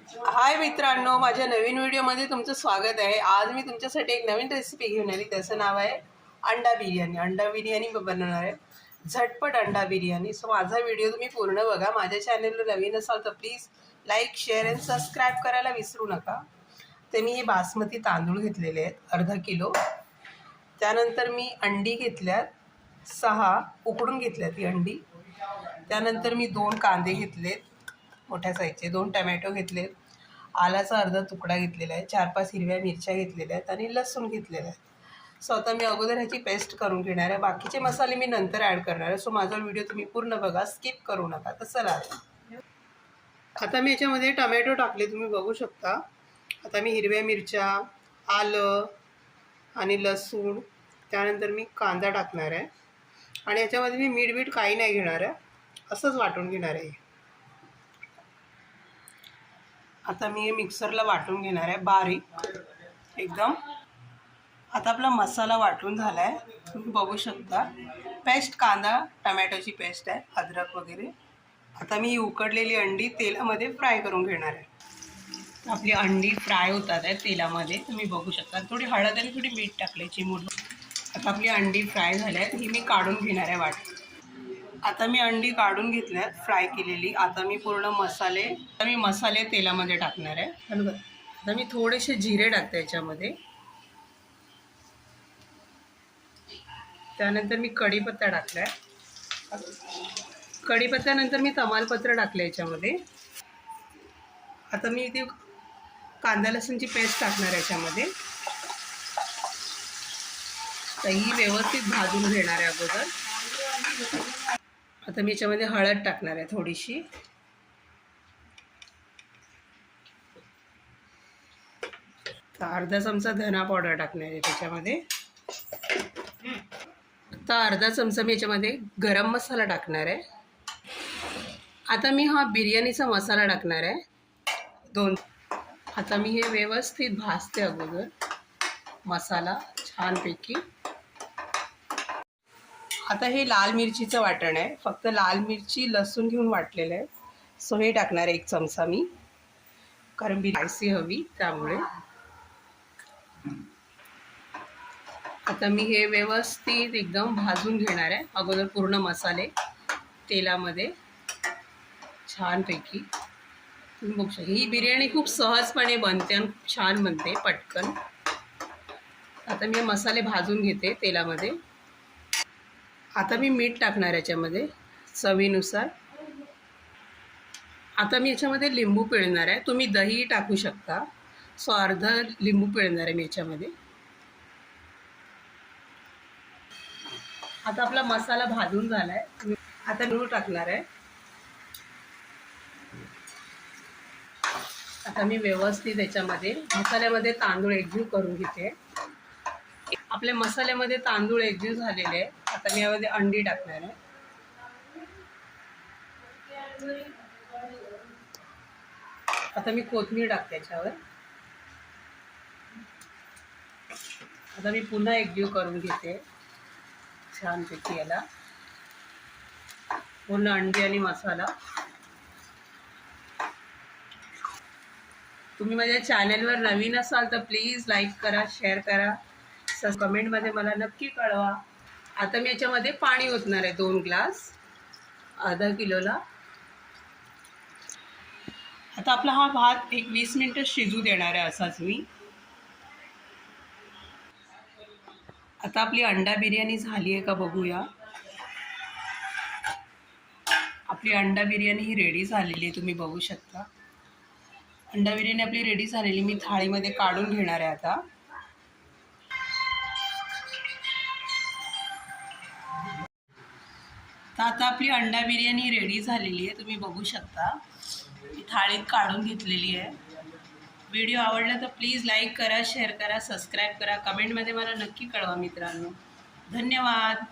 हाय मित्रांनो, माझ्या नवीन व्हिडिओमध्ये तुमचं स्वागत आहे। आज मी तुमच्यासाठी एक नवीन रेसिपी घेऊन आली, त्याचं नाव आहे अंडा बिर्याणी। अंडा बिर्याणी बनवणार आहे, झटपट अंडा बिर्याणी। सो माझा व्हिडिओ तुम्ही पूर्ण बघा। माझ्या चॅनलला नवीन असाल तर प्लीज लाईक, शेअर आणि सबस्क्राईब करायला विसरू नका। ते मी हे बासमती तांदूळ घेतलेले आहेत अर्धा किलो। त्यानंतर मी अंडी घेतल्यात 6, उकडून घेतल्यात ही अंडी। त्यानंतर मी 2 कांदे घेतलेत मोठ्या साईजचे, 2 टमॅटो घेतलेत, आल्याचा अर्धा तुकडा घेतलेला आहे, 4-5 हिरव्या मिरच्या घेतलेल्या आहेत आणि लसूण घेतलेला आहे। सो आता मी अगोदर ह्याची पेस्ट करून घेणार आहे। बाकीचे मसाले मी नंतर ॲड करणार आहे। सो माझा व्हिडिओ तुम्ही पूर्ण बघा, स्किप करू नका। तर चला आता मी याच्यामध्ये टमॅटो टाकले, तुम्ही बघू शकता। आता मी हिरव्या मिरच्या, आलं आणि लसूण, त्यानंतर मी कांदा टाकणार आहे आणि याच्यामध्ये मी मीठ काही नाही घेणार आहे, असंच वाटून घेणार आहे। आता मी हे मिक्सरला वाटून घेणार आहे बारीक एकदम। आता आपला मसाला वाटून झाला आहे, तुम्ही बघू शकता। पेस्ट कांदा टमॅटोची पेस्ट आहे, अद्रक वगैरे। आता मी उकडलेली अंडी तेलामध्ये फ्राय करून घेणार आहे। आपली अंडी फ्राय होतात आहे तेलामध्ये, तुम्ही बघू शकता। थोडी हळद आणि थोडी मीठ टाकले चिमूटभर। आता आपली अंडी फ्राय झाली आहेत, ही मी काढून घेणार आहे वाट। आता मी अंडी काढून घेतल्यात फ्राय केलेली। आता मी पूर्ण मसाले तेलामध्ये टाकणार आहे। आता मी थोडेसे जिरे टाकते याच्यामध्ये। त्यानंतर मी कढीपत्ता टाकलाय। कढीपत्त्यानंतर मी तमालपत्र टाकलं याच्यामध्ये। आता मी इथे कांदा लसूणची पेस्ट टाकणार याच्यामध्ये। तर ही व्यवस्थित भाजून घेणार आहे अगोदर। आता मी याच्यामध्ये हळद टाकणार आहे थोडीशी। तर अर्धा चमचा धना पावडर टाकणार आहे त्याच्यामध्ये। तर अर्धा चमचा मी याच्यामध्ये गरम मसाला टाकणार आहे। आता मी हा बिर्याणीचा मसाला टाकणार आहे 2। आता मी हे व्यवस्थित भाजते अगोदर मसाला छानपैकी। आता हे लाल मिरचीचं वाटण आहे, फक्त लाल मिरची लसूण घेऊन वाटलेलं आहे। सो हे टाकणार आहे 1 चमचा मी, कारण स्पायसी हवी त्यामुळे। आता मी हे व्यवस्थित एकदम भाजून घेणार आहे अगोदर पूर्ण मसाले तेलामध्ये छानपैकी। तुम्ही बघू शकता ही बिर्याणी खूप सहजपणे बनते आणि खूप छान बनते पटकन। आता मी मसाले भाजून घेते तेलामध्ये। आता मी मीठ टाकणार याच्यामध्ये चवीनुसार। आता मी याच्यामध्ये लिंबू पिळणार आहे, तुम्ही दही टाकू शकता। सो अर्धा लिंबू पिळणार आहे मी याच्यामध्ये। आता आपला मसाला भाजून झाला आहे, आता लिंबू टाकणार आहे। आता मी व्यवस्थित याच्यामध्ये मसाल्यामध्ये तांदूळ एकजीव करून घेते। आपल्या मसाल्यामध्ये तांदूळ एकजीव झालेले आहे। आता मी यामध्ये अंडी टाकणार आहे। आता मी कोथिंबीर टाकते याच्यावर। आता मी पुन्हा एकजीव करून घेते छानपैकी याला, पूर्ण अंडी आणि मसाला। तुम्ही माझ्या चॅनलवर नवीन असाल तर प्लीज लाईक करा, शेअर करा, कमेंटमध्ये मला नक्की कळवा। आता मी याच्यामध्ये पाणी ओतणार आहे 2 ग्लास अर्धा किलोला। आता आपला हा भात एक 20 मिनिटं शिजू देणार आहे असाच मी। आता आपली अंडा बिर्याणी झाली आहे का बघूया। आपली अंडा बिर्याणी ही रेडी झालेली आहे, तुम्ही बघू शकता। अंडा बिर्याणी आपली रेडी झालेली, मी थाळीमध्ये काढून घेणार आहे आता। तर आता आपली अंडा बिर्याणी रेडी झालेली आहे, तुम्ही बघू शकता। मी थाळीत काढून घेतलेली आहे। व्हिडिओ आवडला तर प्लीज लाईक करा, शेअर करा, सबस्क्राईब करा, कमेंटमध्ये मला नक्की कळवा मित्रांनो। धन्यवाद।